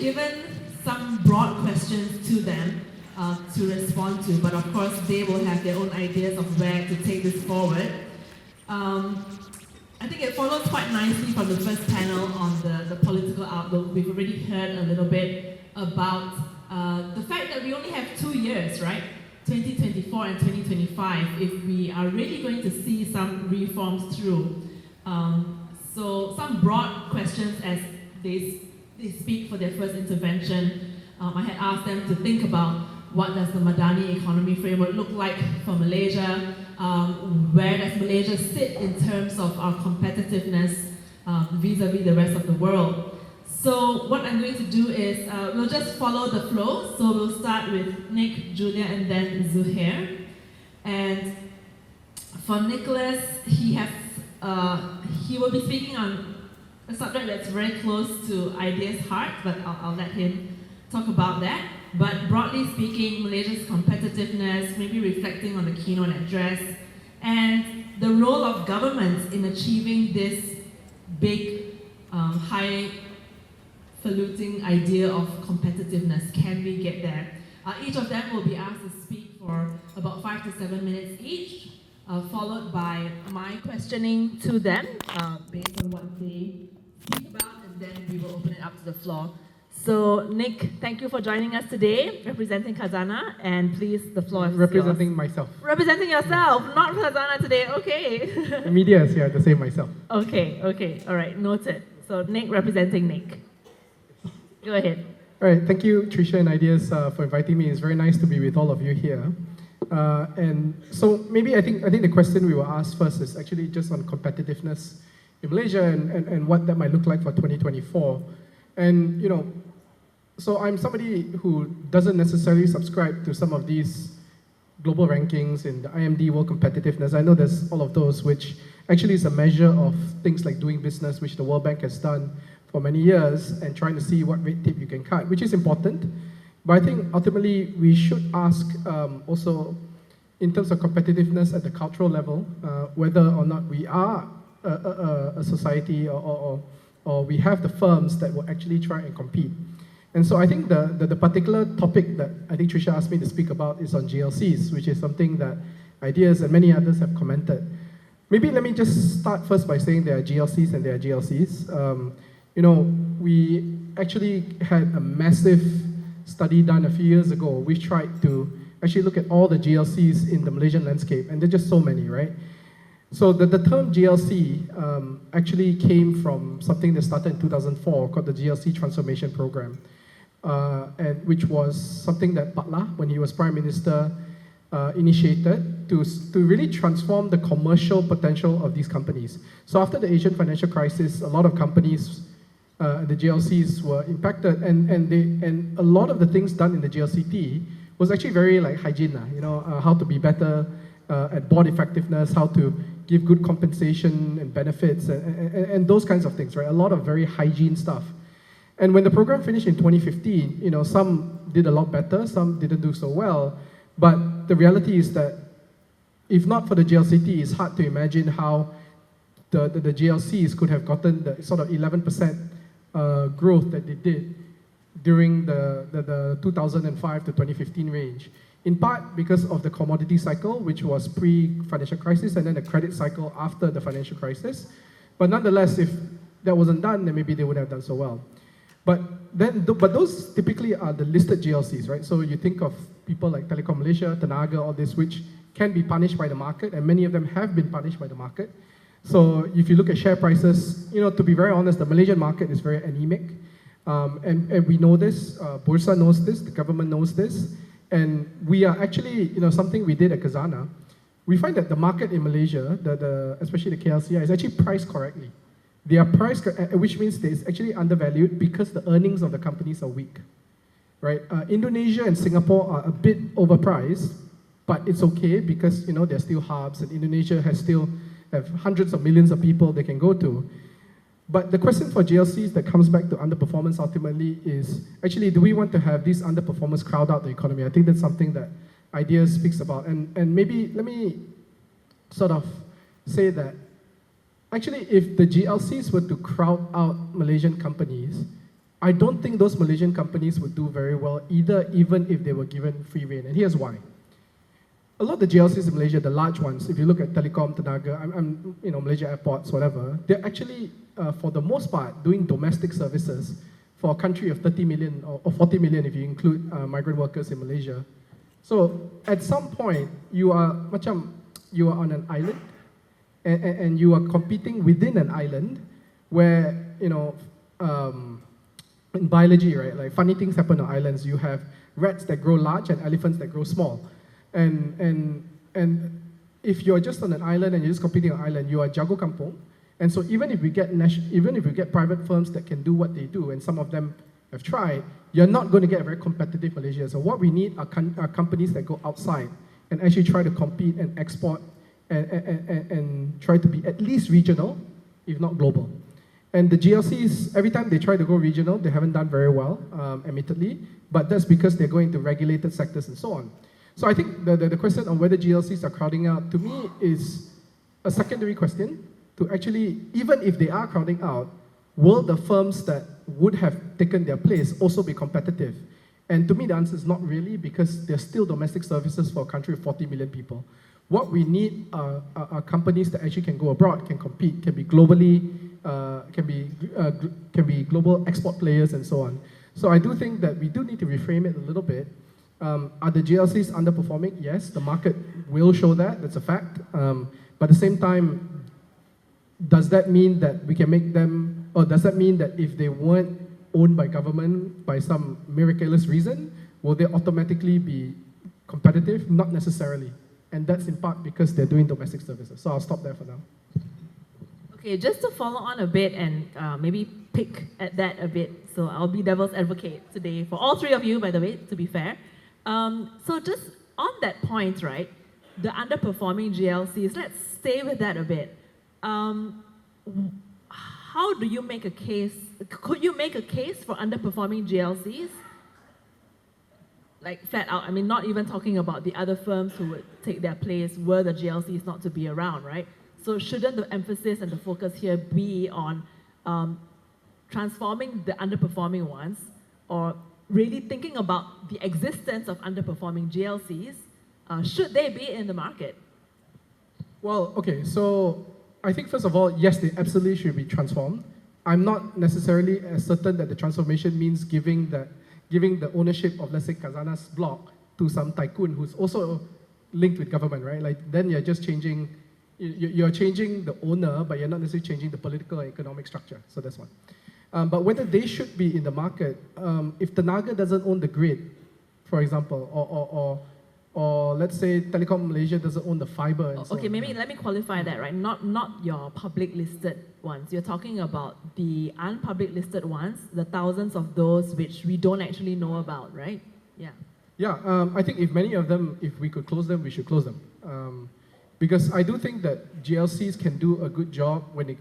given some broad questions to them to respond to, but of course they will have their own ideas of where to take this forward. I think it follows quite nicely from the first panel on the political outlook. We've already heard a little bit about the fact that we only have 2 years, right? 2024 and 2025, if we are really going to see some reforms through. So some broad questions as they speak for their first intervention. I had asked them to think about what does the Madani economy framework look like for Malaysia? Where does Malaysia sit in terms of our competitiveness vis-a-vis the rest of the world? So what I'm going to do is we'll just follow the flow. So we'll start with Nick, Julia, and then Zuhair. And for Nicholas, he will be speaking on a subject that's very close to Idea's heart, but I'll let him talk about that. But broadly speaking, Malaysia's competitiveness, maybe reflecting on the keynote address, and the role of governments in achieving this big, highfalutin idea of competitiveness. Can we get there? Each of them will be asked to speak for about 5 to 7 minutes each, followed by my questioning to them based on what they speak about, and then we will open it up to the floor. So, Nick, thank you for joining us today, representing Khazanah, and please, the floor is representing yours. myself. Representing yourself, not Khazanah today, okay. The media is here to say myself. Okay, all right, noted. So, Nick representing Nick. Go ahead. All right, thank you, Tricia and Ideas, for inviting me. It's very nice to be with all of you here. And so, maybe I think the question we will ask first is actually just on competitiveness in Malaysia and what that might look like for 2024. And, so I'm somebody who doesn't necessarily subscribe to some of these global rankings in the IMD World Competitiveness. I know there's all of those, which actually is a measure of things like doing business, which the World Bank has done for many years, and trying to see what red tape you can cut, which is important. But I think ultimately we should ask also, in terms of competitiveness at the cultural level, whether or not we are a society or we have the firms that will actually try and compete. And so I think the particular topic that I think Tricia asked me to speak about is on GLCs, which is something that Ideas and many others have commented. Maybe let me just start first by saying there are GLCs and there are GLCs. We actually had a massive study done a few years ago. We tried to actually look at all the GLCs in the Malaysian landscape, and there are just so many, right? So the term GLC actually came from something that started in 2004 called the GLC Transformation Program, and which was something that Patla, when he was Prime Minister, initiated to really transform the commercial potential of these companies. So after the Asian financial crisis, a lot of companies, the GLCs were impacted, and a lot of the things done in the GLCT was actually very like hygiene, how to be better at board effectiveness, how to give good compensation and benefits, and those kinds of things, right? A lot of very hygiene stuff. And when the program finished in 2015, some did a lot better, some didn't do so well, but the reality is that if not for the GLCT, it's hard to imagine how the GLCs could have gotten the sort of 11% growth that they did during the 2005 to 2015 range. In part because of the commodity cycle, which was pre-financial crisis, and then the credit cycle after the financial crisis. But nonetheless, if that wasn't done, then maybe they would have done so well. But those typically are the listed GLCs, right? So you think of people like Telekom Malaysia, Tenaga, all this, which can be punished by the market, and many of them have been punished by the market. So if you look at share prices, to be very honest, the Malaysian market is very anemic. And we know this, Bursa knows this, the government knows this. And we are actually, something we did at Khazanah, we find that the market in Malaysia, especially the KLCI, is actually priced correctly. They are priced, which means it's actually undervalued because the earnings of the companies are weak, right? Indonesia and Singapore are a bit overpriced, but it's okay because, they're still hubs, and Indonesia have hundreds of millions of people they can go to. But the question for GLCs that comes back to underperformance ultimately is, actually, do we want to have these underperformers crowd out the economy? I think that's something that Ideas speaks about. And maybe let me sort of say that, actually, if the GLCs were to crowd out Malaysian companies, I don't think those Malaysian companies would do very well either, even if they were given free rein. And here's why. A lot of the GLCs in Malaysia, the large ones, if you look at Telecom, Tenaga, Malaysia Airports, whatever, they're actually, for the most part, doing domestic services for a country of 30 million or 40 million if you include migrant workers in Malaysia. So at some point, you are on an island, and you are competing within an island where, in biology, right, like funny things happen on islands. You have rats that grow large and elephants that grow small. And if you're just on an island and you're just competing on an island, you are jago kampung. And so even if we get private firms that can do what they do, and some of them have tried, you're not going to get a very competitive Malaysia. So what we need are companies that go outside and actually try to compete and export and try to be at least regional, if not global. And the GLCs, every time they try to go regional, they haven't done very well, admittedly, but that's because they're going to regulated sectors and so on. So I think the question on whether GLCs are crowding out, to me, is a secondary question to actually, even if they are crowding out, will the firms that would have taken their place also be competitive? And to me, the answer is not really, because they're still domestic services for a country of 40 million people. What we need are companies that actually can go abroad, can compete, can be globally, can be global export players and so on. So I do think that we do need to reframe it a little bit. Are the GLCs underperforming? Yes, the market will show that, that's a fact. But at the same time, does that mean that we can make them, or does that mean that if they weren't owned by government by some miraculous reason, will they automatically be competitive? Not necessarily. And that's in part because they're doing domestic services. So I'll stop there for now. Okay, just to follow on a bit and maybe pick at that a bit. So I'll be devil's advocate today for all three of you, by the way, to be fair. So just on that point, right, the underperforming GLCs, let's stay with that a bit. How do you make a case? Could you make a case for underperforming GLCs? Like flat out, I mean, not even talking about the other firms who would take their place were the GLCs not to be around, right? So shouldn't the emphasis and the focus here be on transforming the underperforming ones, or really thinking about the existence of underperforming GLCs? Should they be in the market? Well, okay, so I think first of all, yes, they absolutely should be transformed. I'm not necessarily as certain that the transformation means giving the ownership of, let's say, Kazana's block to some tycoon who's also linked with government, right? Like, then you're just changing, you're changing the owner, but you're not necessarily changing the political and economic structure. So that's one. But whether they should be in the market, if Tenaga doesn't own the grid, for example, or let's say Telecom Malaysia doesn't own the fiber. And so okay, on. maybe let me qualify that, right? Not your public listed ones. You're talking about the unpublic listed ones, the thousands of those which we don't actually know about, right? Yeah. Yeah, I think if many of them, if we could close them, we should close them. Because I do think that GLCs can do a good job when they,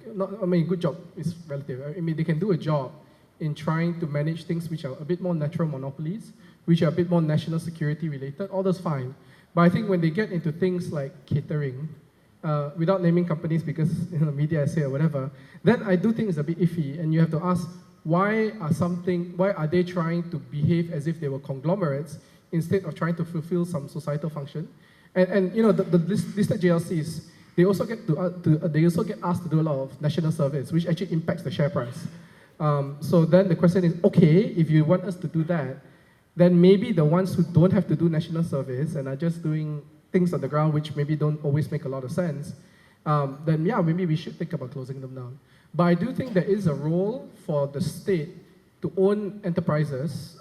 good job is relative. I mean, they can do a job in trying to manage things which are a bit more natural monopolies, which are a bit more national security related, all those fine. But I think when they get into things like catering, without naming companies because media say or whatever, then I do think it's a bit iffy, and you have to ask, why are they trying to behave as if they were conglomerates instead of trying to fulfill some societal function? And the listed GLCs, they also get asked to do a lot of national service, which actually impacts the share price. So then the question is, okay, if you want us to do that, then maybe the ones who don't have to do national service and are just doing things on the ground which maybe don't always make a lot of sense, then yeah, maybe we should think about closing them down. But I do think there is a role for the state to own enterprises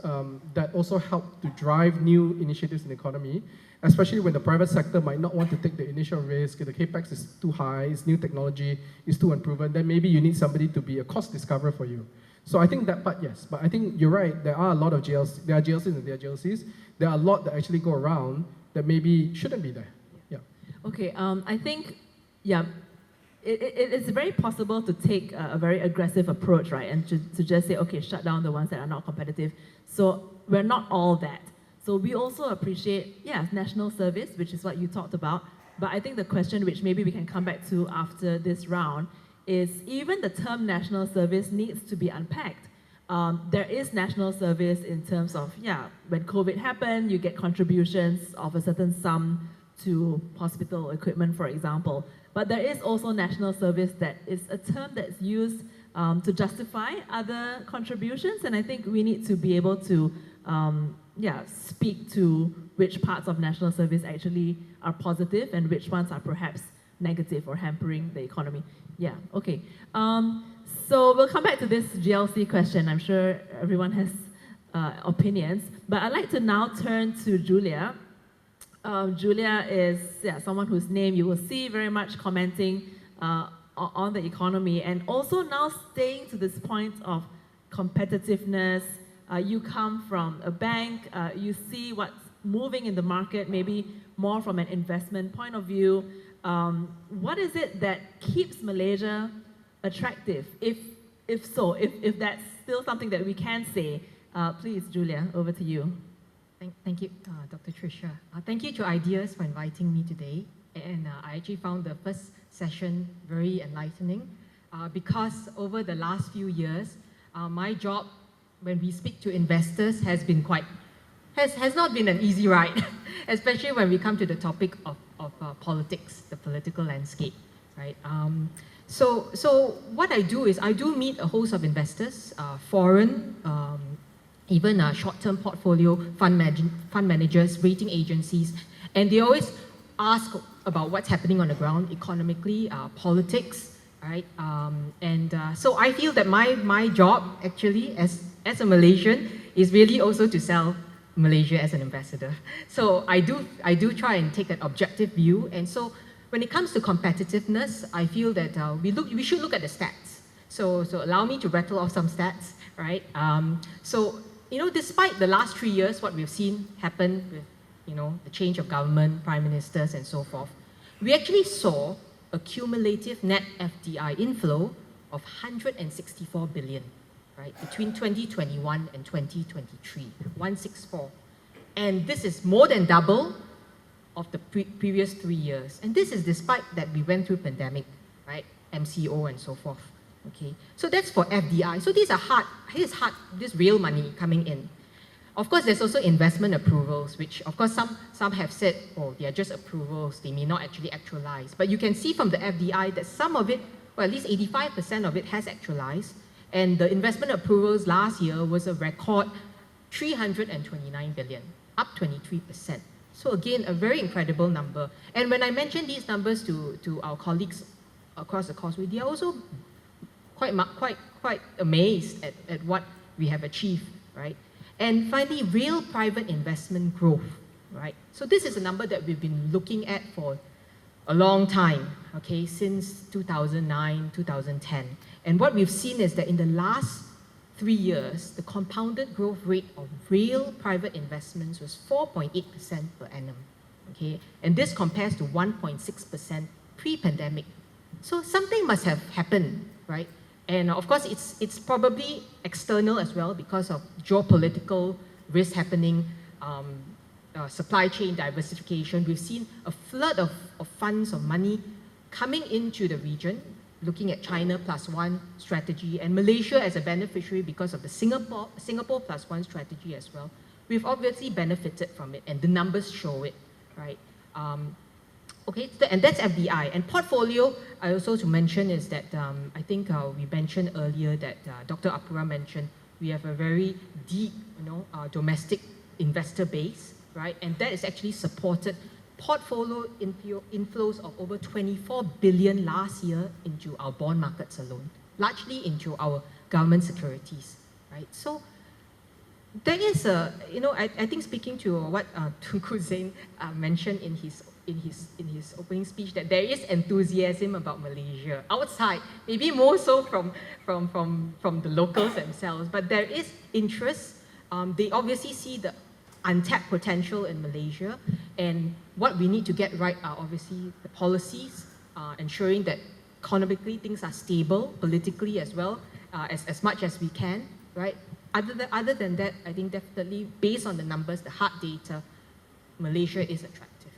that also help to drive new initiatives in the economy, especially when the private sector might not want to take the initial risk, the capex is too high, it's new technology, it's too unproven, then maybe you need somebody to be a cost discoverer for you. So I think that part, yes. But I think you're right, there are a lot of GLCs, there are GLCs and there are GLCs. There are a lot that actually go around that maybe shouldn't be there. Yeah. Okay, I think, yeah, it's very possible to take a very aggressive approach, right? And to just say, okay, shut down the ones that are not competitive. So we're not all that. So we also appreciate, yeah, national service, which is what you talked about. But I think the question which maybe we can come back to after this round is even the term national service needs to be unpacked. There is national service in terms of, when COVID happened, you get contributions of a certain sum to hospital equipment, for example. But there is also national service that is a term that's used to justify other contributions, and I think we need to be able to speak to which parts of national service actually are positive and which ones are perhaps negative or hampering the economy. Yeah, okay. So we'll come back to this GLC question. I'm sure everyone has opinions, but I'd like to now turn to Julia. Julia is someone whose name you will see very much commenting on the economy, and also now staying to this point of competitiveness. You come from a bank, you see what's moving in the market, maybe more from an investment point of view. What is it that keeps Malaysia attractive? If that's still something that we can say, please, Julia, over to you. Thank you, Dr. Tricia. Thank you to Ideas for inviting me today. And I actually found the first session very enlightening because over the last few years, my job when we speak to investors has not been an easy ride, especially when we come to the topic of politics, the political landscape, right? So what I do is I do meet a host of investors, foreign, even short-term portfolio fund managers, rating agencies, and they always ask about what's happening on the ground economically, politics, right? So I feel that my job actually as a Malaysian is really also to sell Malaysia as an ambassador. So I do try and take an objective view, and so when it comes to competitiveness, I feel that we should look at the stats. So allow me to rattle off some stats, right? So despite the last 3 years, what we've seen happen with the change of government, prime ministers, and so forth, we actually saw a cumulative net FDI inflow of 164 billion, right, between 2021 and 2023, 164. And this is more than double of the previous 3 years. And this is despite that we went through pandemic, right, MCO and so forth. Okay, so that's for FDI. So these are this real money coming in. Of course, there's also investment approvals, which of course some have said, oh, they are just approvals, they may not actually actualize. But you can see from the FDI that some of it, well, at least 85% of it has actualized. And the investment approvals last year was a record 329 billion, up 23%. So again, a very incredible number. And when I mention these numbers to our colleagues across the causeway, they are also quite amazed at what we have achieved, right? And finally, real private investment growth, right? So this is a number that we've been looking at for a long time, okay, since 2009, 2010. And what we've seen is that in the last 3 years, the compounded growth rate of real private investments was 4.8% per annum, okay? And this compares to 1.6% pre-pandemic. So something must have happened, right? And of course, it's probably external as well because of geopolitical risks happening, supply chain diversification. We've seen a flood of funds, of money coming into the region, looking at China plus one strategy, and Malaysia as a beneficiary because of the Singapore plus one strategy as well. We've obviously benefited from it, and the numbers show it, right? Okay, and that's FDI. And portfolio, I also to mention is that I think we mentioned earlier that Dr. Apura mentioned we have a very deep, domestic investor base, right? And that is actually supported portfolio inflows of over 24 billion last year into our bond markets alone, largely into our government securities, right? So there is a, I think speaking to what Tunku Zain mentioned in his opening speech, that there is enthusiasm about Malaysia outside, maybe more so from the locals themselves, but there is interest. They obviously see the untapped potential in Malaysia, and what we need to get right are obviously the policies, ensuring that economically things are stable, politically as well, as much as we can, right? Other than that, I think definitely based on the numbers, the hard data, Malaysia is attractive.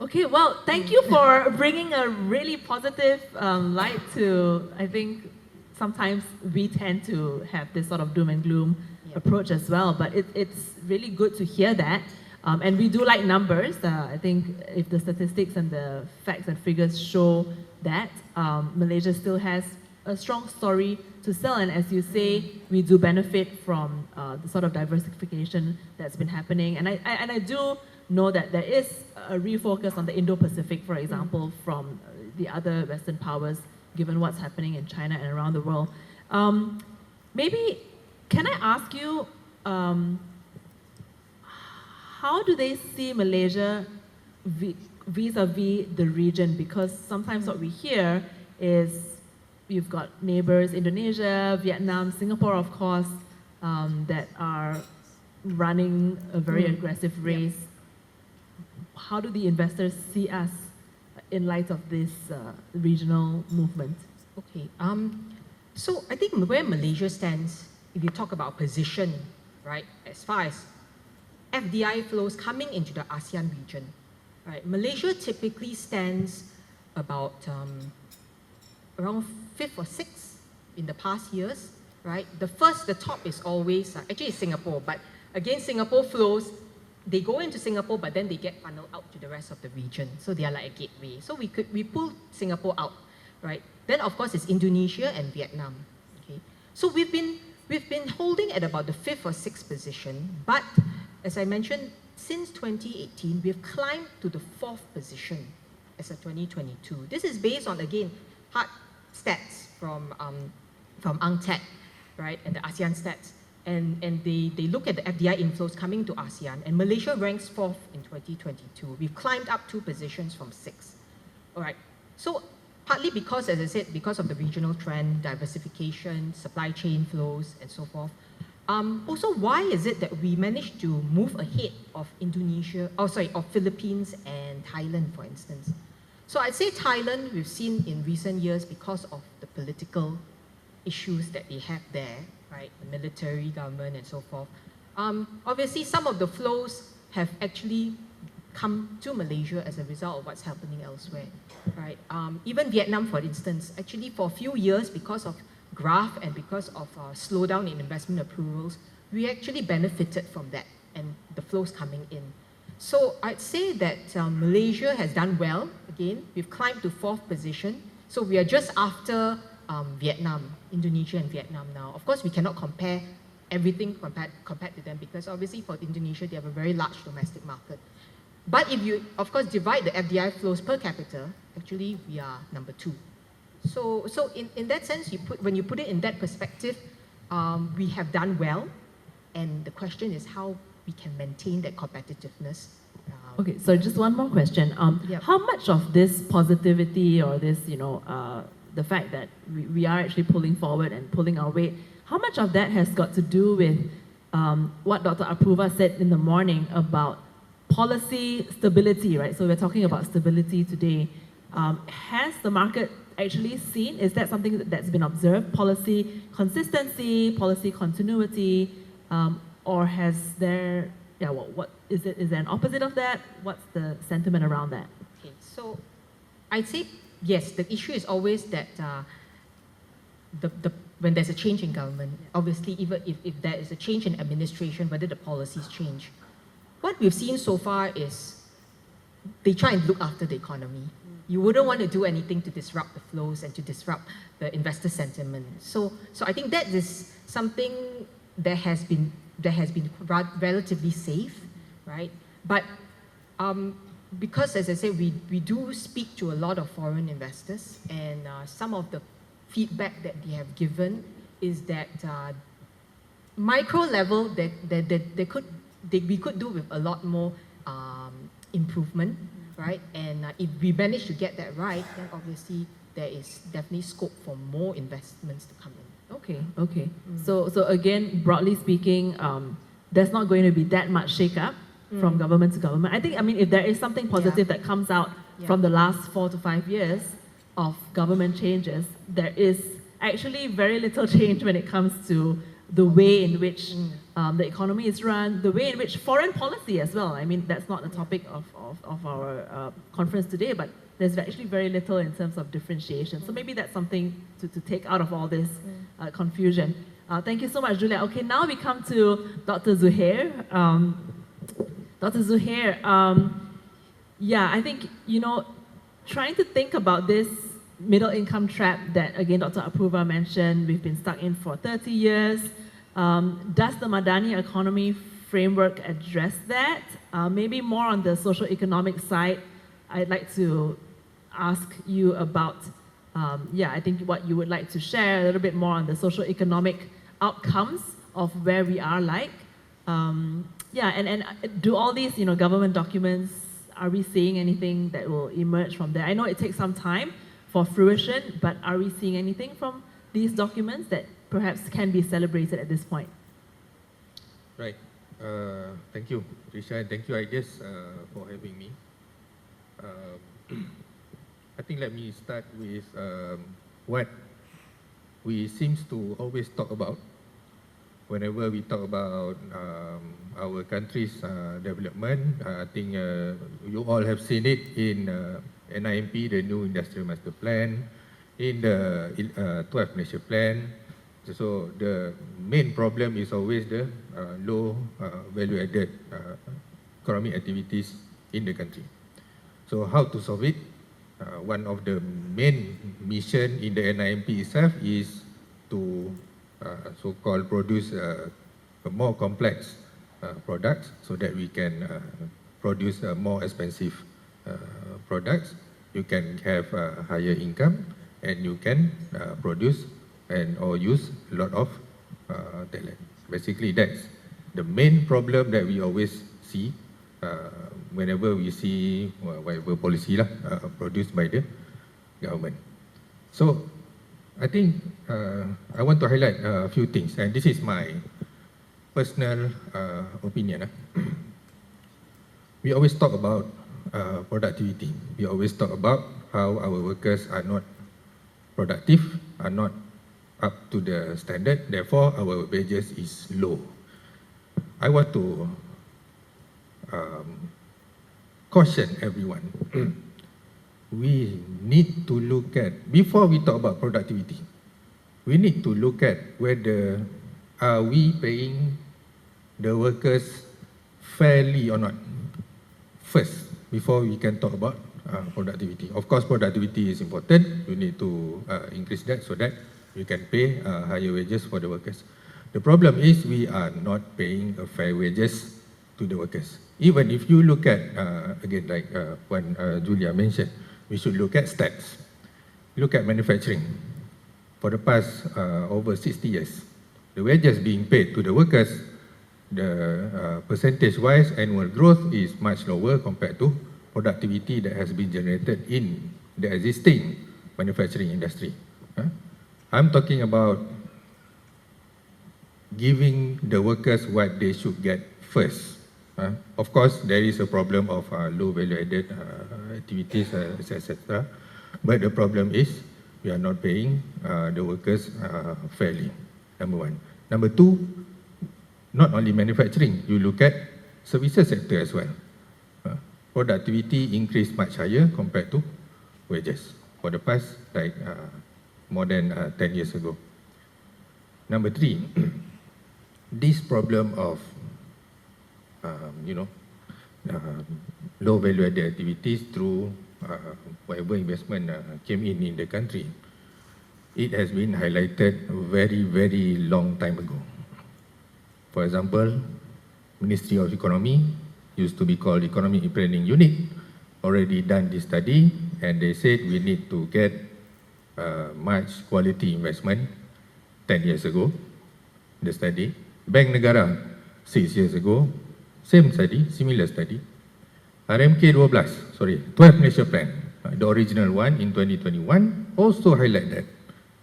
Okay, well, thank you for bringing a really positive light to, I think, sometimes we tend to have this sort of doom and gloom approach as well, but it's really good to hear that. And we do like numbers. I think if the statistics and the facts and figures show that, Malaysia still has a strong story to sell. And as you say, we do benefit from the sort of diversification that's been happening. And I do know that there is a refocus on the Indo-Pacific, for example, from the other Western powers, given what's happening in China and around the world. Maybe, can I ask you, how do they see Malaysia vis-a-vis the region? Because sometimes what we hear is you've got neighbors, Indonesia, Vietnam, Singapore, of course, that are running a very aggressive race. How do the investors see us in light of this regional movement? Okay, so I think where Malaysia stands, if you talk about position, right, as far as FDI flows coming into the ASEAN region, right, Malaysia typically stands about around 5th or 6th in the past years, right? The top is always, actually it's Singapore, but again, Singapore flows, they go into Singapore, but then they get funneled out to the rest of the region. So they are like a gateway. So we pull Singapore out, right? Then of course it's Indonesia and Vietnam, okay? So we've been holding at about the 5th or 6th position, but as I mentioned, since 2018, we've climbed to the 4th position as of 2022. This is based on, again, hard stats from UNCTAD, right, and the ASEAN stats. And they look at the FDI inflows coming to ASEAN, and Malaysia ranks 4th in 2022. We've climbed up 2 positions from 6th. All right, so partly because, as I said, because of the regional trend, diversification, supply chain flows, and so forth. Also, why is it that we managed to move ahead of of Philippines and Thailand, for instance? So I'd say Thailand, we've seen in recent years because of the political issues that they have there, right? The military, government, and so forth. Obviously, some of the flows have actually come to Malaysia as a result of what's happening elsewhere, right? Even Vietnam, for instance, actually for a few years, because of graph and because of slowdown in investment approvals, we actually benefited from that and the flows coming in. So I'd say that Malaysia has done well. Again, we've climbed to 4th position. So we are just after Vietnam, Indonesia and Vietnam now. Of course, we cannot compare everything compared to them because obviously for Indonesia, they have a very large domestic market. But if you, of course, divide the FDI flows per capita, actually we are number 2. So in that sense, when you put it in that perspective, we have done well. And the question is how we can maintain that competitiveness. Okay, so just one more question. How much of this positivity or this, the fact that we are actually pulling forward and pulling our weight, how much of that has got to do with what Dr. Apurva said in the morning about policy stability, right? So we're talking about stability today. Has the market actually seen, is that something that's been observed, policy consistency, policy continuity, or has there, what is there an opposite of that? What's the sentiment around that? Okay, so I'd say yes, the issue is always that when there's a change in government, obviously even if there is a change in administration, whether the policies change, what we've seen so far is they try and look after the economy. You wouldn't want to do anything to disrupt the flows and to disrupt the investor sentiment. So I think that is something that has been relatively safe, right? But because, as I said, we do speak to a lot of foreign investors, and some of the feedback that they have given is that micro level we could do with a lot more improvement, right? And if we manage to get that right, then obviously there is definitely scope for more investments to come in. Okay. So again, broadly speaking, there's not going to be that much shake-up from government to government. I think, if there is something positive that comes out from the last 4 to 5 years of government changes, there is actually very little change when it comes to the way in which the economy is run, the way in which foreign policy as well. I mean, that's not the topic of our conference today, but there's actually very little in terms of differentiation. So maybe that's something to take out of all this confusion. Thank you so much, Julia. Okay, now we come to Dr. Zuhair. Dr. Zuhair, yeah, I think, trying to think about this middle income trap that, again, Dr. Apurva mentioned, we've been stuck in for 30 years. Does the Madani economy framework address that? Maybe more on the social economic side, I'd like to ask you about, I think what you would like to share a little bit more on the social economic outcomes of where we are like. And do all these, government documents, are we seeing anything that will emerge from there? I know it takes some time for fruition, but are we seeing anything from these documents that perhaps can be celebrated at this point? Right. Thank you, Risha, and thank you, Ideas, for having me. I think let me start with what we seems to always talk about whenever we talk about our country's development. I think you all have seen it in NIMP, the New Industrial Master Plan, in the 12th Malaysia Plan. So the main problem is always the low value-added economic activities in the country. So how to solve it? One of the main mission in the NIMP itself is to so-called produce more complex products so that we can produce more expensive products. You can have a higher income and you can produce or use a lot of talent. Basically, that's the main problem that we always see whenever we see whatever policy produced by the government. So I think I want to highlight a few things, and this is my personal opinion. We always talk about productivity. We always talk about how our workers are not productive, are not up to the standard, therefore our wages is low. I want to caution everyone. We need to look at, before we talk about productivity, we need to look at whether are we paying the workers fairly or not first, before we can talk about productivity. Of course, productivity is important. We need to increase that so that we can pay higher wages for the workers. The problem is we are not paying a fair wages to the workers. Even if you look at, again, like when Julia mentioned, we should look at stats. Look at manufacturing. For the past over 60 years, the wages being paid to the workers, the percentage-wise annual growth is much lower compared to productivity that has been generated in the existing manufacturing industry. I'm talking about giving the workers what they should get first. Of course, there is a problem of low value-added activities, etc. But the problem is we are not paying the workers fairly, number one. Number two, not only manufacturing, you look at services sector as well. Productivity increased much higher compared to wages for the past more than 10 years ago. Number three, this problem of low value-added activities through whatever investment came in the country, it has been highlighted very, very long time ago. For example, Ministry of Economy, used to be called Economic Planning Unit, already done this study, and they said we need to get much quality investment 10 years ago, the study. Bank Negara, 6 years ago, same study, similar study. RMK 12 Malaysia Plan, the original one in 2021, also highlight that.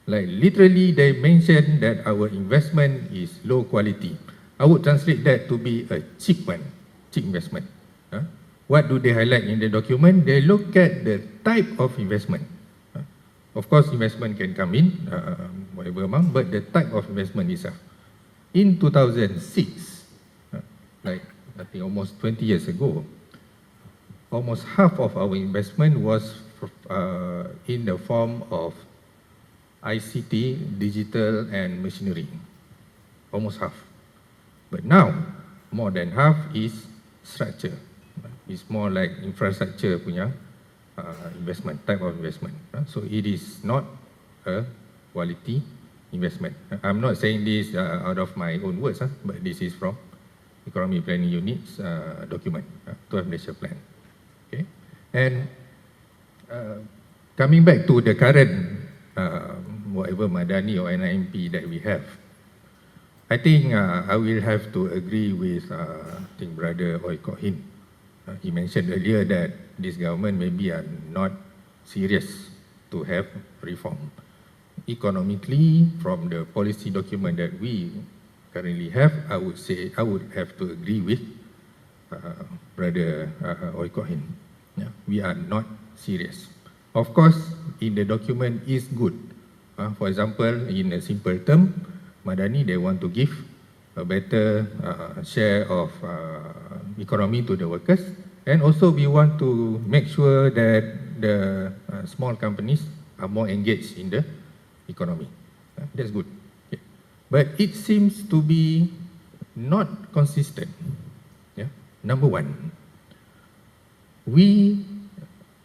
Like literally they mentioned that our investment is low quality. I would translate that to be a cheap one, cheap investment. What do they highlight in the document? They look at the type of investment. Of course, investment can come in, whatever amount, but the type of investment itself. in 2006, like I think almost 20 years ago, almost half of our investment was in the form of ICT, digital and machinery, almost half. But now, more than half is structure. It's more like infrastructure punya investment, type of investment. So it is not a quality investment. I'm not saying this out of my own words, but this is from Economic Planning Unit's document, 12 Malaysia Plan. Okay, and coming back to the current whatever Madani or NIMP that we have, I think I will have to agree with I think Brother Oi Kok Hin. He mentioned earlier that this government maybe are not serious to have reform. Economically, from the policy document that we currently have, I would say I would have to agree with Brother Oi Kok Hin. Yeah, we are not serious. Of course, in the document is good. For example, in a simple term, Madani, they want to give a better share of economy to the workers, and also we want to make sure that the small companies are more engaged in the economy. That's good. Okay. But it seems to be not consistent. Yeah. Number one, we,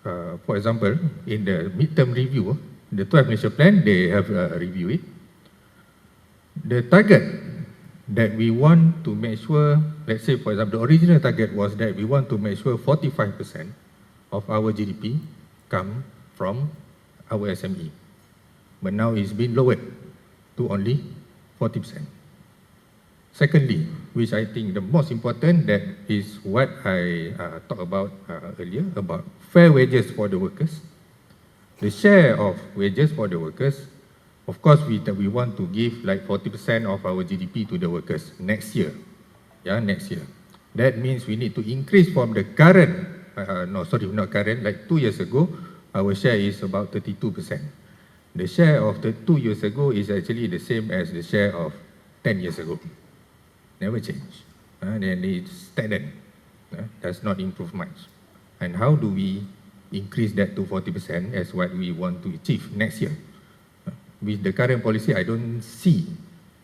for example, in the midterm review, the 12 Malaysia Plan, they have reviewed it. The target that we want to make sure, let's say for example, the original target was that we want to make sure 45% of our GDP come from our SME. But now it's been lowered to only 40%. Secondly, which I think the most important, that is what I talked about earlier, about fair wages for the workers. The share of wages for the workers, of course, we want to give like 40% of our GDP to the workers next year. Yeah, next year. That means we need to increase from the current, not current, like 2 years ago, our share is about 32%. The share of the 2 years ago is actually the same as the share of 10 years ago. Never change. Then it's stagnant. Does not improve much. And how do we increase that to 40% as what we want to achieve next year? With the current policy, I don't see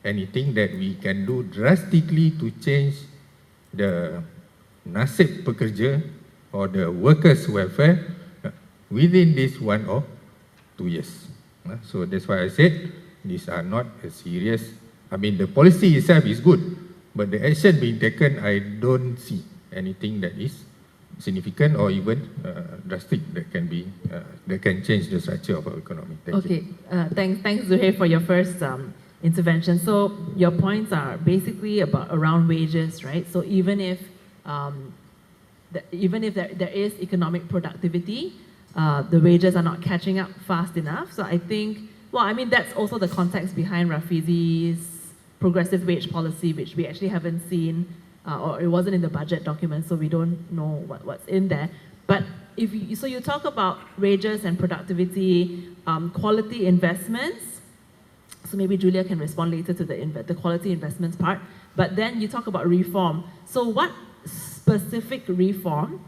anything that we can do drastically to change the nasib pekerja or the workers' welfare within this 1 or 2 years. So that's why I said these are not a serious, I mean the policy itself is good, but the action being taken, I don't see anything that is significant or even drastic that can be that can change the structure of our economy. Thank you. Thanks Zuhair for your first intervention. So your points are basically around wages, right? So even if there is economic productivity, the wages are not catching up fast enough. So I think, well, I mean that's also the context behind Rafizi's progressive wage policy, which we actually haven't seen. Or it wasn't in the budget document, so we don't know what's in there. But so you talk about wages and productivity, quality investments. So maybe Julia can respond later to the quality investments part. But then you talk about reform. So what specific reform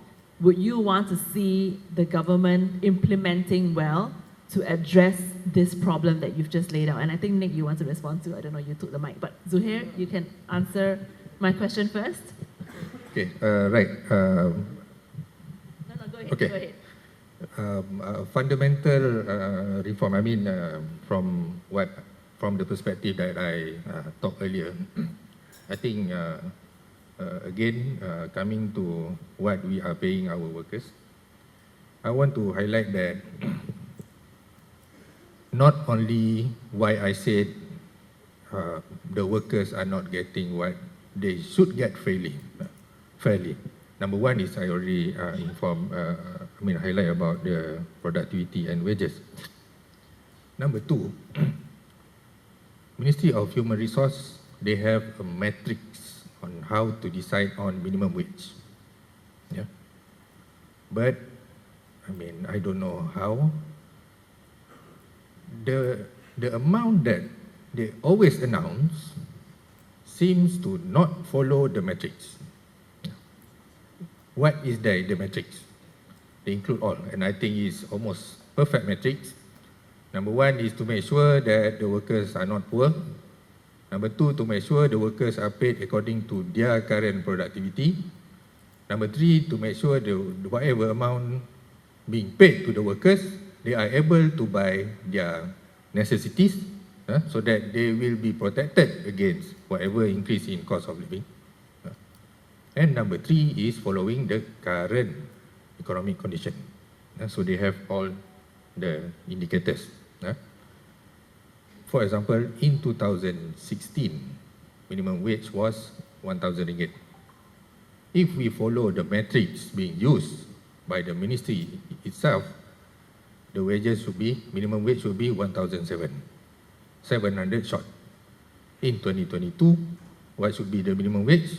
would you want to see the government implementing well to address this problem that you've just laid out? And I think, Nick, you want to respond to, I don't know, you took the mic. But Zuhair, you can answer my question first. Okay, right. No, go ahead. Okay. Go ahead. Fundamental reform, I mean, from the perspective that I talked earlier, I think, again, coming to what we are paying our workers, I want to highlight that not only why I said the workers are not getting what they should get fairly. Number one is I already highlight about the productivity and wages. Number two, Ministry of Human Resource, they have a matrix on how to decide on minimum wage. Yeah. But, I mean, I don't know how. The amount that they always announce seems to not follow the metrics. What is the metrics? They include all, and I think it's almost perfect metrics. Number one is to make sure that the workers are not poor. Number two, to make sure the workers are paid according to their current productivity. Number three, to make sure the whatever amount being paid to the workers, they are able to buy their necessities, so that they will be protected against whatever increase in cost of living. And number three is following the current economic condition. So they have all the indicators. For example, in 2016, minimum wage was 1,000 ringgit. If we follow the metrics being used by the ministry itself, the wages should be, minimum wage should be 1,700 short. In 2022, what should be the minimum wage?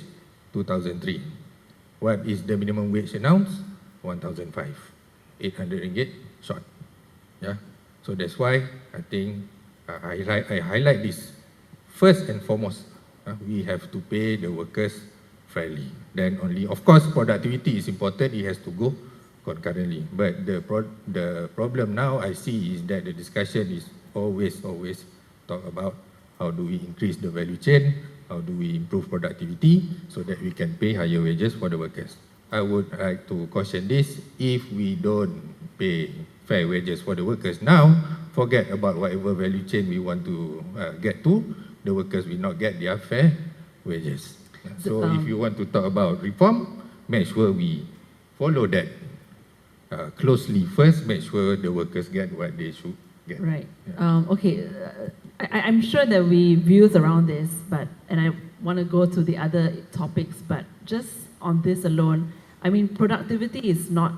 2,003. What is the minimum wage announced? 1,005. 800 ringgit short. Yeah. So that's why I think I highlight this. First and foremost, we have to pay the workers fairly. Then only, of course, productivity is important. It has to go concurrently. But the problem now I see is that the discussion is always talk about how do we increase the value chain, how do we improve productivity so that we can pay higher wages for the workers. I would like to caution this: if we don't pay fair wages for the workers now, forget about whatever value chain we want to get to, the workers will not get their fair wages. So if you want to talk about reform, make sure we follow that closely first, make sure the workers get what they should get. Right. Yeah. Okay. I'm sure there will be views around this, and I want to go to the other topics, but just on this alone, I mean, productivity is not,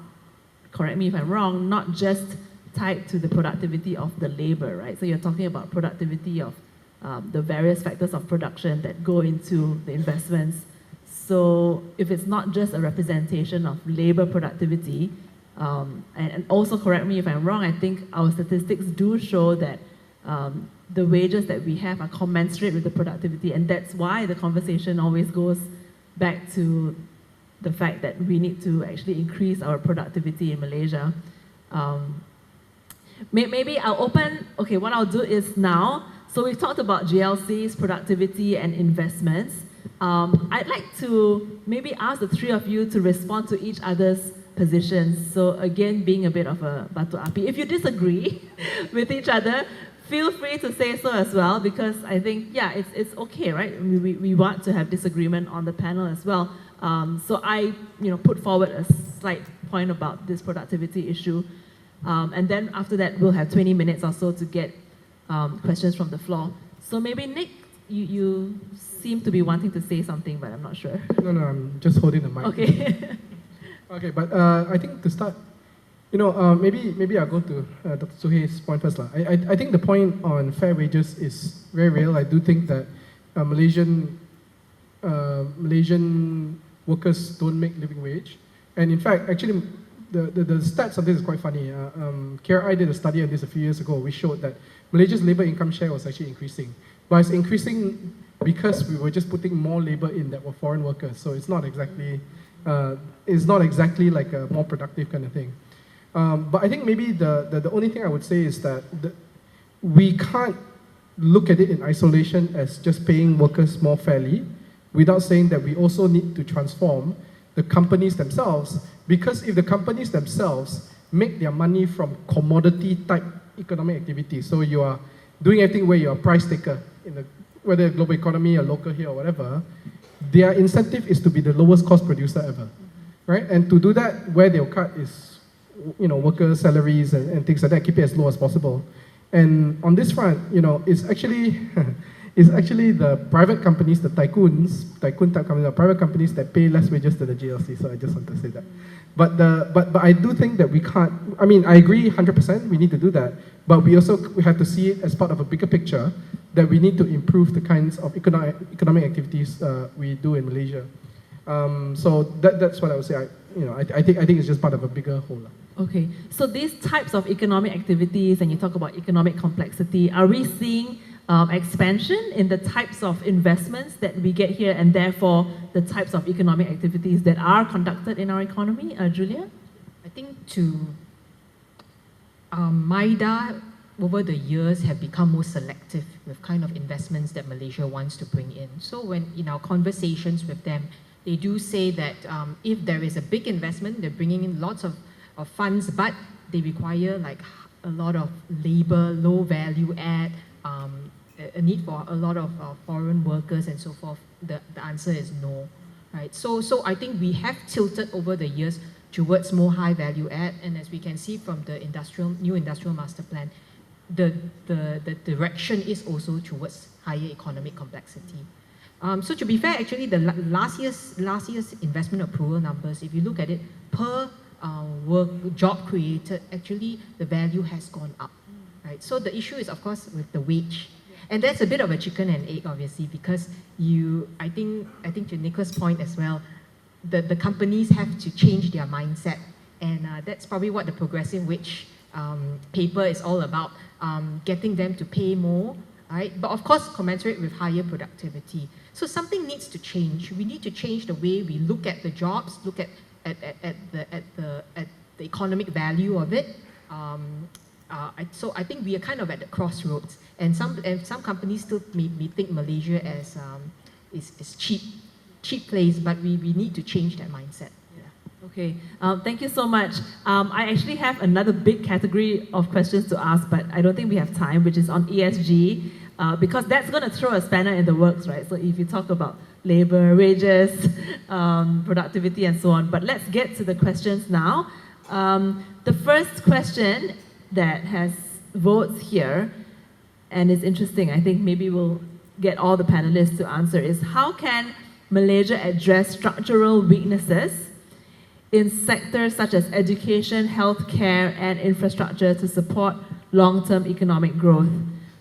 correct me if I'm wrong, not just tied to the productivity of the labor, right? So you're talking about productivity of the various factors of production that go into the investments. So if it's not just a representation of labor productivity, and also correct me if I'm wrong, I think our statistics do show that the wages that we have are commensurate with the productivity, and that's why the conversation always goes back to the fact that we need to actually increase our productivity in Malaysia. Maybe I'll open, okay, what I'll do is now, so we've talked about GLCs, productivity, and investments. I'd like to maybe ask the three of you to respond to each other's positions. So again, being a bit of a batu api. If you disagree with each other, feel free to say so as well, because I think, yeah, it's okay, right? We want to have disagreement on the panel as well. So I, put forward a slight point about this productivity issue. And then after that, we'll have 20 minutes or so to get questions from the floor. So maybe Nick, you seem to be wanting to say something, but I'm not sure. No, I'm just holding the mic. Okay. Okay, but I think to start, maybe I'll go to Dr. Suhei's point first. I think the point on fair wages is very real. I do think that Malaysian workers don't make living wage. And in fact, actually, the stats of this is quite funny. KRI did a study on this a few years ago, which showed that Malaysia's labor income share was actually increasing. But it's increasing because we were just putting more labor in that were foreign workers. So it's not exactly like a more productive kind of thing. But I think maybe the only thing I would say is that we can't look at it in isolation as just paying workers more fairly, without saying that we also need to transform the companies themselves, because if the companies themselves make their money from commodity type economic activity, so you are doing everything where you're a price taker, whether global economy or local here or whatever, their incentive is to be the lowest cost producer ever, right? And to do that, where they'll cut is, worker salaries and things like that, keep it as low as possible. And on this front, it's actually the private companies, the tycoon type companies, the private companies that pay less wages than the GLC. So I just want to say that. But I do think that we can't. I mean, I agree 100%. We need to do that. But we have to see it as part of a bigger picture that we need to improve the kinds of economic activities we do in Malaysia. So that's what I would say. I think it's just part of a bigger whole. Okay, so these types of economic activities, and you talk about economic complexity, are we seeing expansion in the types of investments that we get here and therefore the types of economic activities that are conducted in our economy? Julia? I think MIDA over the years have become more selective with kind of investments that Malaysia wants to bring in. So when in our conversations with them, they do say that if there is a big investment, they're bringing in lots of funds, but they require like a lot of labor, low value add, a need for a lot of foreign workers and so forth. The answer is no, right? So I think we have tilted over the years towards more high value add, and as we can see from the new industrial master plan, the direction is also towards higher economic complexity. So to be fair, actually, the last year's investment approval numbers, if you look at it per job created, actually the value has gone up, right? So the issue is, of course, with the wage, and that's a bit of a chicken and egg, obviously, because I think to Nicholas' point as well, the companies have to change their mindset, and that's probably what the progressive wage paper is all about, getting them to pay more, right? But of course, commensurate with higher productivity. So something needs to change. We need to change the way we look at the jobs, look at the economic value of it. So I think we are kind of at the crossroads, and some companies still may think Malaysia as is cheap place, but we need to change that mindset. Okay, thank you so much. I actually have another big category of questions to ask, but I don't think we have time, which is on ESG, because that's going to throw a spanner in the works, right? So if you talk about labor, wages, productivity, and so on. But let's get to the questions now. The first question that has votes here, and it's interesting, I think maybe we'll get all the panelists to answer, is how can Malaysia address structural weaknesses in sectors such as education, healthcare, and infrastructure to support long-term economic growth?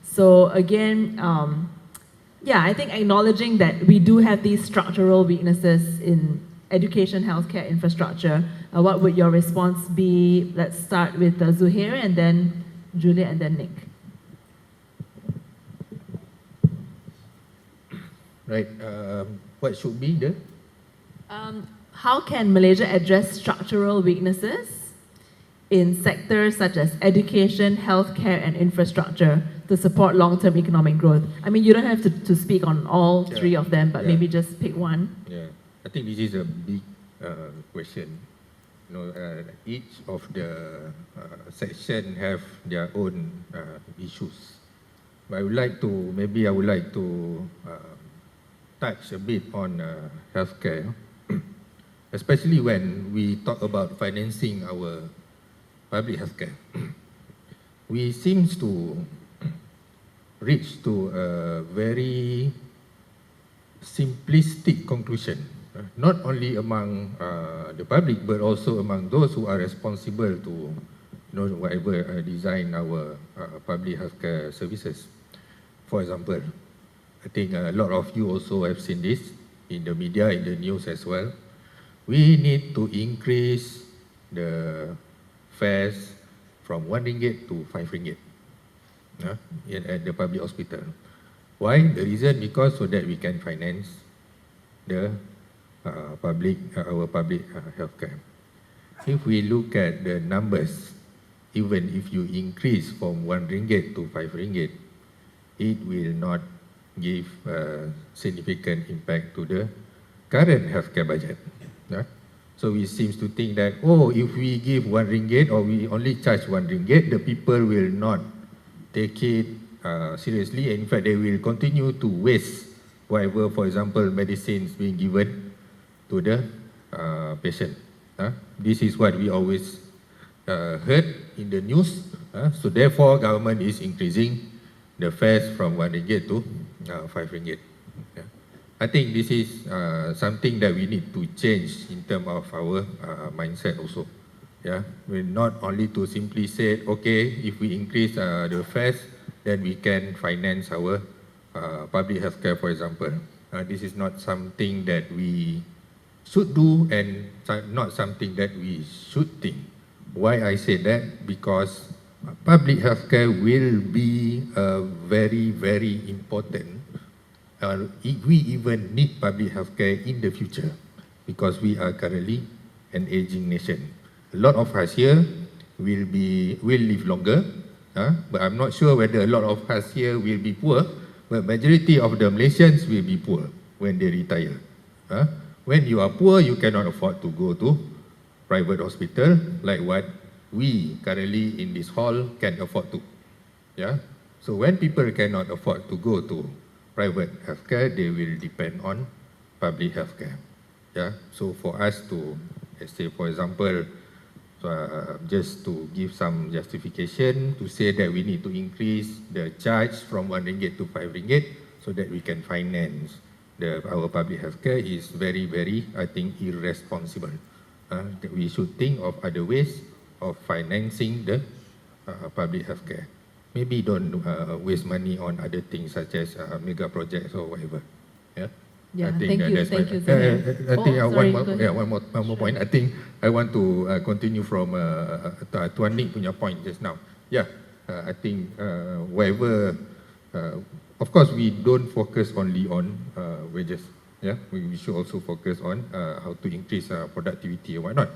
So again, I think acknowledging that we do have these structural weaknesses in education, healthcare, infrastructure, what would your response be? Let's start with Zuhair, and then Julia, and then Nick. Right. What should be the? How can Malaysia address structural weaknesses in sectors such as education, healthcare, and infrastructure to support long-term economic growth? I mean, you don't have to speak on all three of them, but maybe just pick one. Yeah, I think this is a big question. You know, each of the section have their own issues. But I would like to touch a bit on healthcare, especially when we talk about financing our public healthcare. We seem to reach to a very simplistic conclusion, not only among the public, but also among those who are responsible to, whatever design our public healthcare services. For example, I think a lot of you also have seen this in the media, in the news as well. We need to increase the fares from 1 ringgit to 5 ringgit at the public hospital. Why? The reason, because so that we can finance the our public healthcare. If we look at the numbers, even if you increase from 1 ringgit to 5 ringgit, it will not give a significant impact to the current healthcare budget. So we seem to think that, if we give 1 ringgit or we only charge 1 ringgit, the people will not take it seriously. In fact, they will continue to waste whatever, for example, medicines being given to the patient. This is what we always heard in the news. So therefore, government is increasing the fares from 1 ringgit to 5 ringgit. I think this is something that we need to change in terms of our mindset also. We're not only to simply say, okay, if we increase the fares, then we can finance our public healthcare, for example. This is not something that we should do and not something that we should think. Why I say that? Because public healthcare will be very, very important. We even need public healthcare in the future because we are currently an aging nation. A lot of us here will live longer, but I'm not sure whether a lot of us here will be poor, but majority of the Malaysians will be poor when they retire. When you are poor, you cannot afford to go to private hospital like what we currently in this hall can afford to. So when people cannot afford to go to private healthcare, they will depend on public healthcare. So for us to, let's say for example, just to give some justification to say that we need to increase the charge from 1 ringgit to 5 ringgit so that we can finance our public healthcare is very, very, I think, irresponsible. We should think of other ways of financing the public healthcare. Maybe don't waste money on other things such as mega projects or whatever. Yeah, I think thank you, that's thank you. I think sorry, one more point. I think I want to continue from Tuan Nick punya point just now. I think whatever, of course we don't focus only on wages. We should also focus on how to increase productivity and whatnot.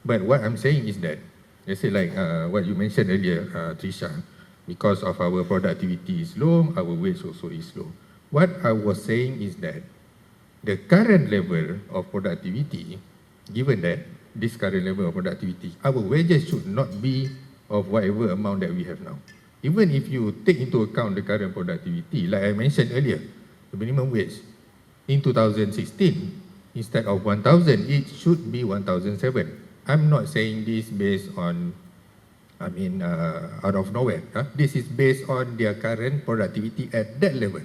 But what I'm saying is that, let's say like what you mentioned earlier, Trisha, because of our productivity is low, our wage also is low. What I was saying is that the current level of productivity, given that this current level of productivity, our wages should not be of whatever amount that we have now. Even if you take into account the current productivity, like I mentioned earlier, the minimum wage in 2016, instead of 1,000, it should be 1,007. I'm not saying this based on, out of nowhere. This is based on their current productivity at that level.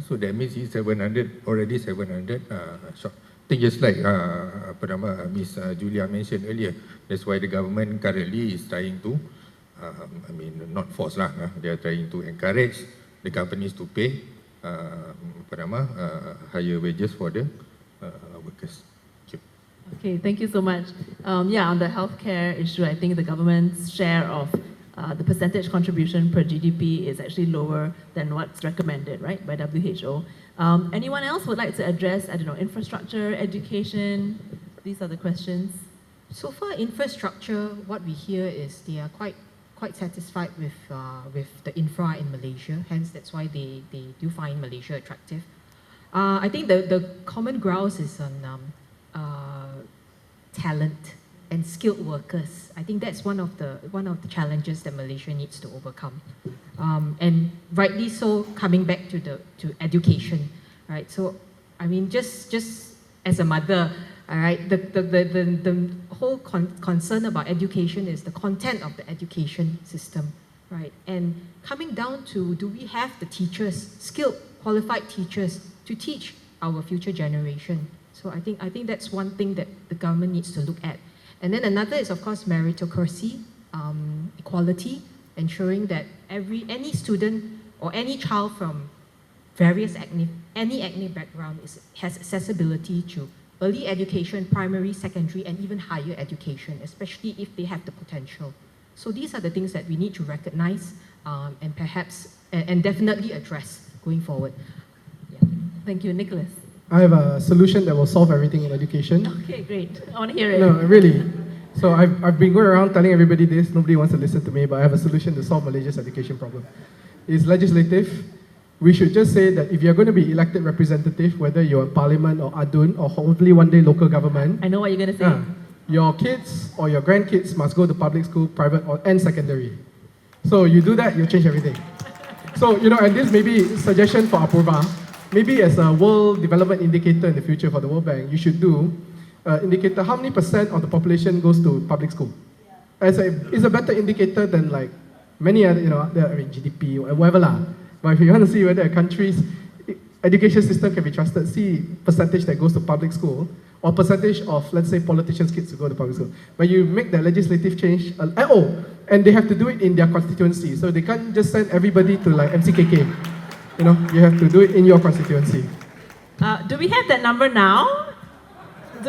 So that means it's 700, already 700 short. I think just like Miss Julia mentioned earlier, that's why the government currently is trying to, not force lah, they are trying to encourage the companies to pay higher wages for the workers. Thank you. Okay, thank you so much. On the healthcare issue, I think the government's share of the percentage contribution per GDP is actually lower than what's recommended, right, by WHO. Anyone else would like to address, infrastructure, education? These are the questions. So for infrastructure, what we hear is they are quite satisfied with the infra in Malaysia. Hence, that's why they do find Malaysia attractive. I think the common ground is on talent and skilled workers. I think that's one of the challenges that Malaysia needs to overcome. And rightly so, coming back to education, right? So, just as a mother, all right, the whole concern about education is the content of the education system, right? And coming down to, do we have the teachers, skilled, qualified teachers, to teach our future generation? So I think that's one thing that the government needs to look at. And then another is, of course, meritocracy, equality, ensuring that any student or any child from any ethnic background has accessibility to early education, primary, secondary, and even higher education, especially if they have the potential. So these are the things that we need to recognize and perhaps, and definitely address going forward. Yeah. Thank you, Nicholas. I have a solution that will solve everything in education. Okay, great. I want to hear it. No, really. So I've been going around telling everybody this. Nobody wants to listen to me, but I have a solution to solve Malaysia's education problem. It's legislative. We should just say that if you're going to be elected representative, whether you're in parliament or ADUN or hopefully one day local government, I know what you're going to say. Your kids or your grandkids must go to public school, private and secondary. So you do that, you change everything. So, and this may be a suggestion for Apurva. Maybe as a world development indicator in the future for the World Bank, you should do indicator how many % of the population goes to public school. It's a better indicator than like many other, GDP or whatever lah. But if you want to see whether a country's education system can be trusted, see percentage that goes to public school or percentage of, let's say, politicians' kids who go to public school. But you make the legislative change, and they have to do it in their constituency. So they can't just send everybody to like MCKK. You have to do it in your constituency. Do we have that number now?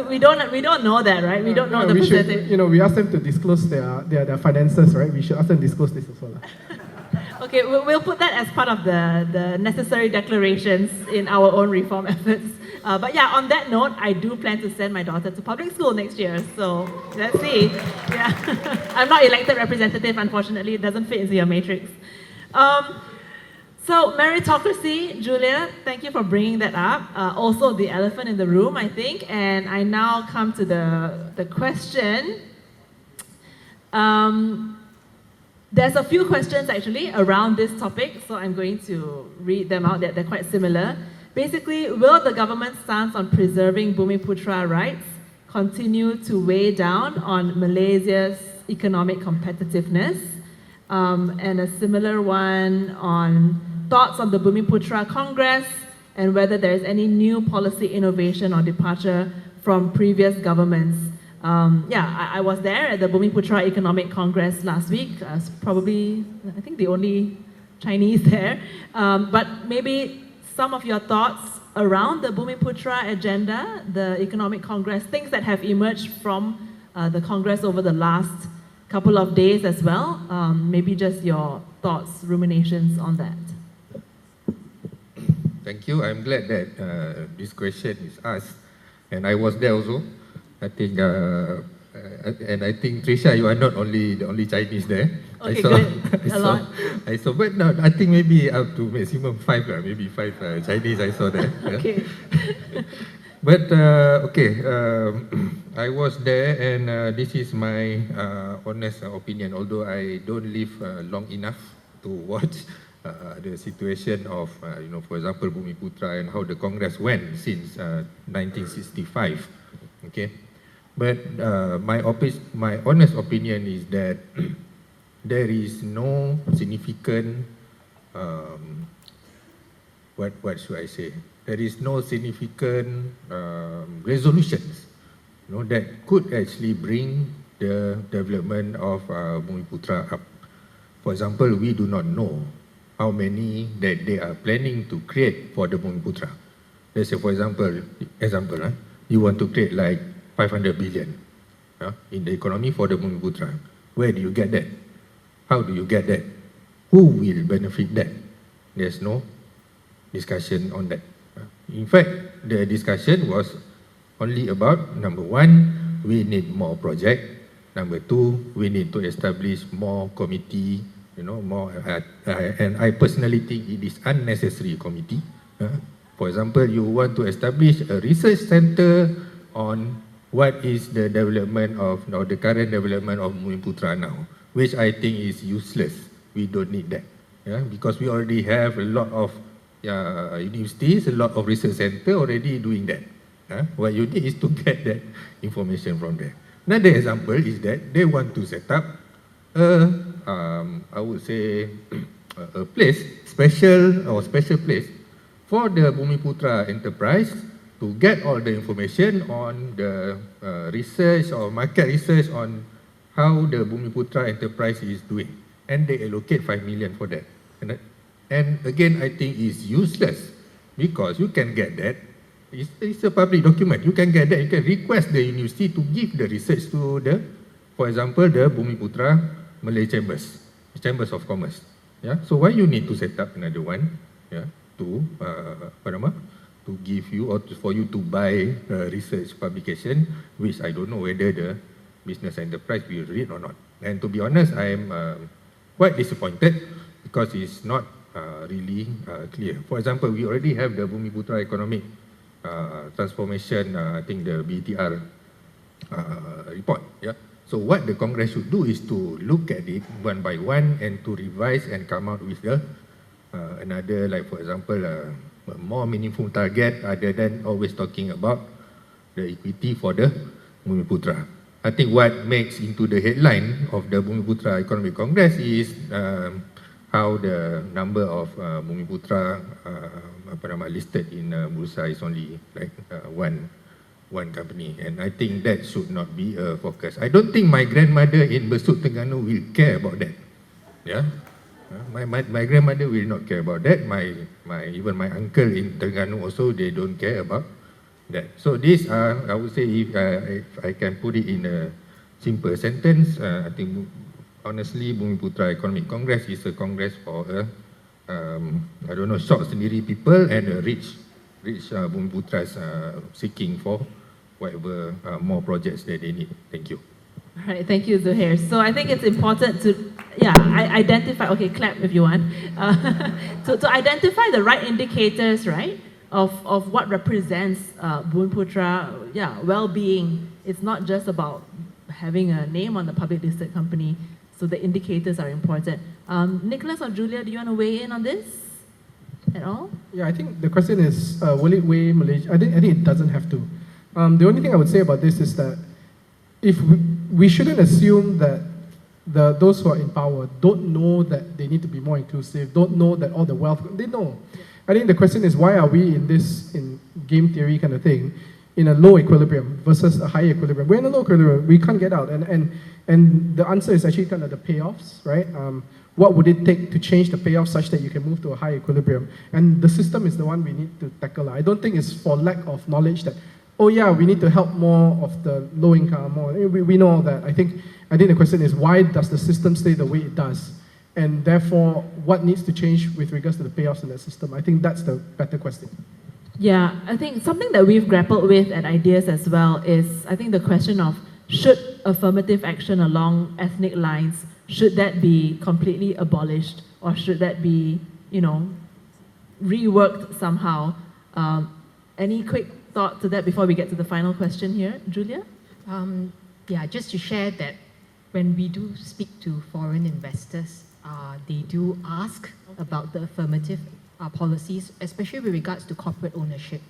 We don't know that, right? We don't know the we percentage. should, we ask them to disclose their finances, right? We should ask them to disclose this as well. Okay, we'll put that as part of the necessary declarations in our own reform efforts. But yeah, on that note, I do plan to send my daughter to public school next year. So let's see. Yeah, I'm not elected representative, unfortunately. It doesn't fit into your matrix. So meritocracy, Julia, thank you for bringing that up. Also the elephant in the room, I think. And I now come to the question. There's a few questions actually around this topic, so I'm going to read them out. They're quite similar. Basically, will the government's stance on preserving Bumiputra rights continue to weigh down on Malaysia's economic competitiveness? And a similar one on thoughts on the Bumiputra Congress and whether there is any new policy innovation or departure from previous governments. I was there at the Bumiputra Economic Congress last week. I was probably, I think, the only Chinese there. But maybe some of your thoughts around the Bumiputra agenda, the Economic Congress, things that have emerged from the Congress over the last couple of days as well. Maybe just your thoughts, ruminations on that. Thank you. I'm glad that this question is asked, and I was there also. I think, and I think Trisha, you are not the only Chinese there. Okay, good. A lot. I saw, but no, I think maybe up to maximum 5, maybe 5 Chinese I saw there. Okay. But I was there, and this is my honest opinion. Although I don't live long enough to watch the situation of, for example, Bumiputra and how the Congress went since 1965. Okay, but my honest opinion is that there is no significant what should I say? There is no significant resolutions, that could actually bring the development of Bumiputra up. For example, we do not know how many that they are planning to create for the Bumiputra. Let's say, for example, you want to create like 500 billion in the economy for the Bumiputra. Where do you get that? How do you get that? Who will benefit that? There's no discussion on that. In fact, the discussion was only about, number one, we need more project. Number two, we need to establish more committee, more, and I personally think it is unnecessary committee. For example, you want to establish a research center on what is the development of, the current development of Bumiputra now, which I think is useless. We don't need that, because we already have a lot of universities, a lot of research centers already doing that. What you need is to get that information from there. Another example is that they want to set up I would say, a place, special place for the Bumiputra enterprise to get all the information on the research or market research on how the Bumiputra enterprise is doing. And they allocate 5 million for that. And again, I think it's useless because you can get that. It's a public document. You can get that. You can request the university to give the research to for example, the Bumiputra Malay Chambers of Commerce. So why you need to set up another one? To give you or for you to buy research publication, which I don't know whether the business enterprise will read or not. And to be honest, I am quite disappointed because it's not really clear. For example, we already have the Bumiputra Economic Transformation, I think the BTR report. So what the Congress should do is to look at it one by one and to revise and come out with another, like for example, a more meaningful target other than always talking about the equity for the Bumiputra. I think what makes into the headline of the Bumiputra Economic Congress is how the number of Bumiputra listed in Bursa is only like one company, and I think that should not be a focus. I don't think my grandmother in Besut Terengganu will care about that. My grandmother will not care about that. Even my uncle in Terengganu also, they don't care about that. So this, I would say, if I can put it in a simple sentence, I think honestly, Bumiputra Economic Congress is a congress for I don't know, short sendiri people and rich Bumiputras seeking for whatever more projects that they need. Thank you. All right, thank you, Zuhair. So I think it's important to, identify, okay, clap if you want, to identify the right indicators, right, of what represents Bumiputra, well-being. It's not just about having a name on the public listed company, so the indicators are important. Nicholas or Julia, do you want to weigh in on this at all? Yeah, I think the question is, will it weigh Malaysia? I think it doesn't have to. The only thing I would say about this is that if we shouldn't assume that those who are in power don't know that they need to be more inclusive, don't know that all the wealth, they know. I think the question is, why are we in game theory kind of thing, in a low equilibrium versus a high equilibrium? We're in a low equilibrium, we can't get out. And the answer is actually kind of the payoffs, right? What would it take to change the payoff such that you can move to a high equilibrium? And the system is the one we need to tackle. I don't think it's for lack of knowledge that, oh yeah, we need to help more of the low income, we know all that. I think the question is, why does the system stay the way it does? And therefore, what needs to change with regards to the payoffs in that system? I think that's the better question. Yeah, I think something that we've grappled with at Ideas as well is, I think the question of, should affirmative action along ethnic lines, should that be completely abolished, or should that be, reworked somehow? Any quick thought to that before we get to the final question here? Julia? Just to share that when we do speak to foreign investors, they do ask about the affirmative policies, especially with regards to corporate ownership.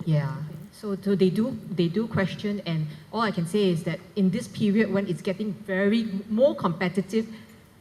Yeah. So they do question, and all I can say is that in this period when it's getting more competitive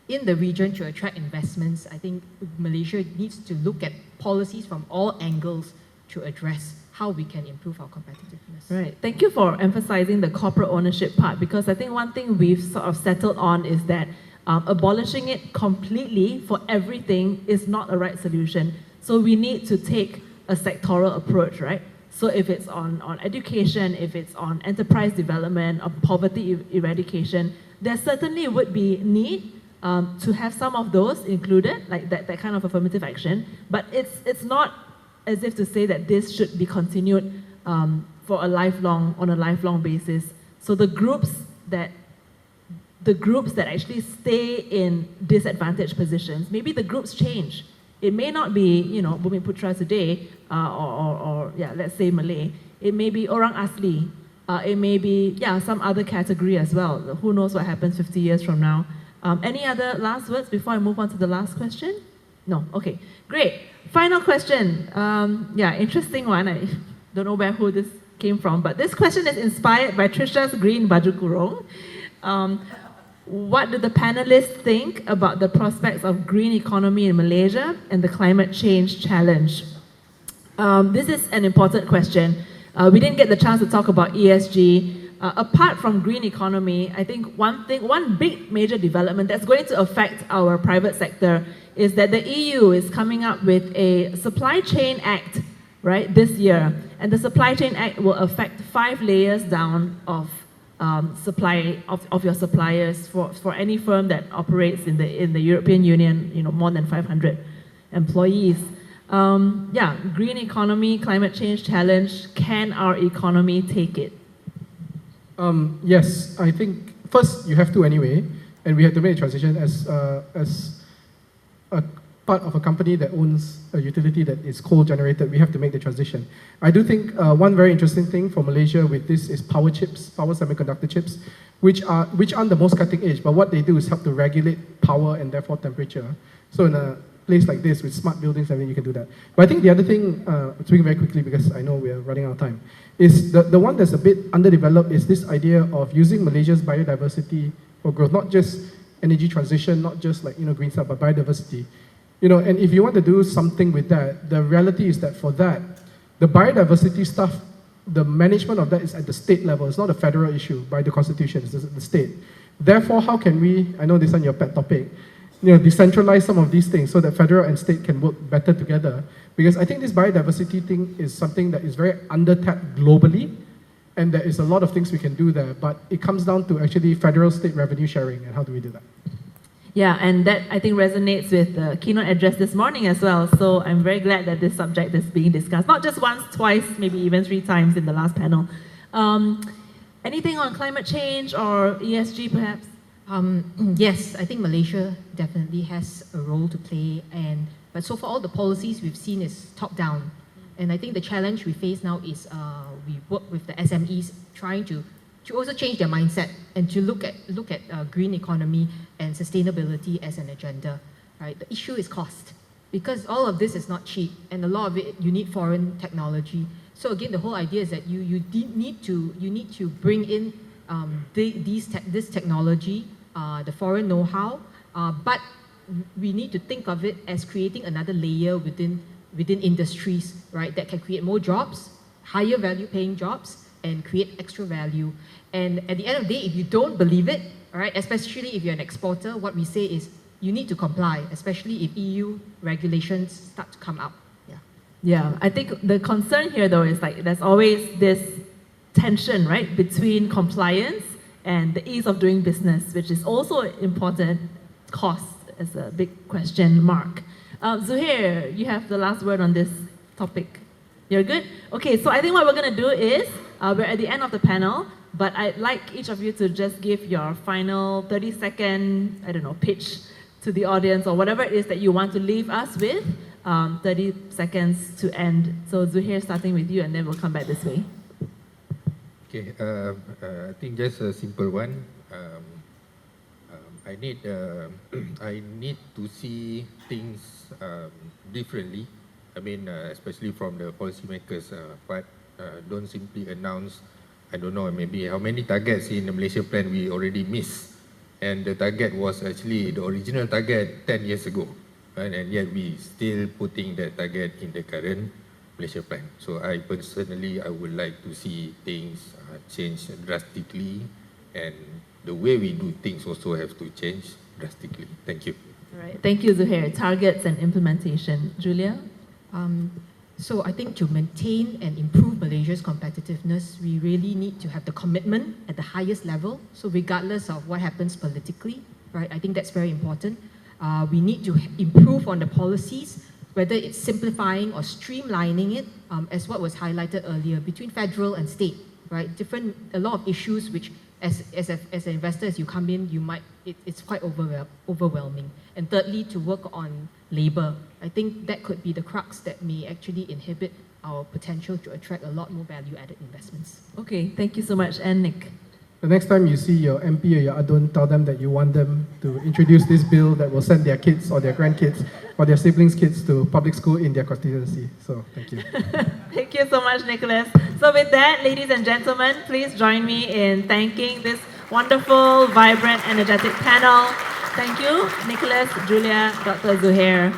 in the region to attract investments, I think Malaysia needs to look at policies from all angles to address how we can improve our competitiveness. Right. Thank you for emphasizing the corporate ownership part, because I think one thing we've sort of settled on is that abolishing it completely for everything is not a right solution. So we need to take a sectoral approach, right? So if it's on education, if it's on enterprise development, or poverty eradication, there certainly would be need to have some of those included, like that kind of affirmative action. But it's not as if to say that this should be continued on a lifelong basis. So the groups that actually stay in disadvantaged positions, maybe the groups change. It may not be, Bumiputra today, or let's say Malay. It may be Orang Asli. It may be, some other category as well. Who knows what happens 50 years from now. Any other last words before I move on to the last question? No? Okay, great. Final question. Interesting one. I don't know who this came from, but this question is inspired by Trisha's green baju kurung. What do the panelists think about the prospects of green economy in Malaysia and the climate change challenge? This is an important question. We didn't get the chance to talk about ESG. Apart from green economy, I think one big major development that's going to affect our private sector is that the EU is coming up with a supply chain act, right, this year. And the supply chain act will affect 5 layers down of supply of your suppliers for any firm that operates in the European Union, more than 500 employees. Green economy, climate change challenge. Can our economy take it? Yes, I think first you have to anyway, and we have to make a transition as a part of a company that owns a utility that is coal generated. We have to make the transition. I do think one very interesting thing for Malaysia with this is power chips, power semiconductor chips, which aren't the most cutting edge, but what they do is help to regulate power and therefore temperature. So in a place like this with smart buildings, you can do that. But I think the other thing, speaking very quickly because I know we are running out of time, is the one that's a bit underdeveloped is this idea of using Malaysia's biodiversity for growth, not just energy transition, not just green stuff, but biodiversity. And if you want to do something with that, the reality is that for that, the biodiversity stuff, the management of that is at the state level. It's not a federal issue by the constitution, it's the state. Therefore, how can we, I know this is your pet topic, decentralize some of these things so that federal and state can work better together. Because I think this biodiversity thing is something that is very under-tapped globally, and there is a lot of things we can do there, but it comes down to actually federal-state revenue sharing, and how do we do that? Yeah, and that I think resonates with the keynote address this morning as well. So I'm very glad that this subject is being discussed, not just once, twice, maybe even 3 times in the last panel. Anything on climate change or ESG perhaps? Yes, I think Malaysia definitely has a role to play, but so far all the policies we've seen is top-down. And I think the challenge we face now is we work with the SMEs trying to also change their mindset and to look at green economy and sustainability as an agenda. Right? The issue is cost, because all of this is not cheap, and a lot of it you need foreign technology. So again, the whole idea is that you need to bring in this technology, the foreign know-how, but we need to think of it as creating another layer within industries, right, that can create more jobs, higher value paying jobs, and create extra value. And at the end of the day, if you don't believe it, all right, especially if you're an exporter, what we say is you need to comply, especially if EU regulations start to come out. Yeah, I think the concern here though is like there's always this tension, right, between compliance and the ease of doing business, which is also important. Cost is a big question mark. Zuhair, you have the last word on this topic. You're good? Okay, so I think what we're going to do is, we're at the end of the panel, but I'd like each of you to just give your final 30-second, pitch to the audience or whatever it is that you want to leave us with. 30 seconds to end. So Zuhair, starting with you, and then we'll come back this way. Okay, I think just a simple one. I need to see things differently. I mean, especially from the policymakers part. Don't simply announce, I don't know, maybe how many targets in the Malaysia plan we already missed. And the target was actually the original target 10 years ago. Right? And yet we still putting that target in the current Malaysia plan. So I would like to see things change drastically, and the way we do things also have to change drastically. Thank you. All right. Thank you, Zuhair. Targets and implementation. Julia? So I think to maintain and improve Malaysia's competitiveness, we really need to have the commitment at the highest level. So regardless of what happens politically, right? I think that's very important. We need to improve on the policies, whether it's simplifying or streamlining it, as what was highlighted earlier, between federal and state, right? A lot of issues which, as an investor, as you come in, it's quite overwhelming. And thirdly, to work on labor. I think that could be the crux that may actually inhibit our potential to attract a lot more value-added investments. Okay, thank you so much. And Nick? The next time you see your MP or your adun, tell them that you want them to introduce this bill that will send their kids or their grandkids or their siblings' kids to public school in their constituency. So, thank you. Thank you so much, Nicholas. So with that, ladies and gentlemen, please join me in thanking this wonderful, vibrant, energetic panel. Thank you, Nicholas, Julia, Dr. Zuhair.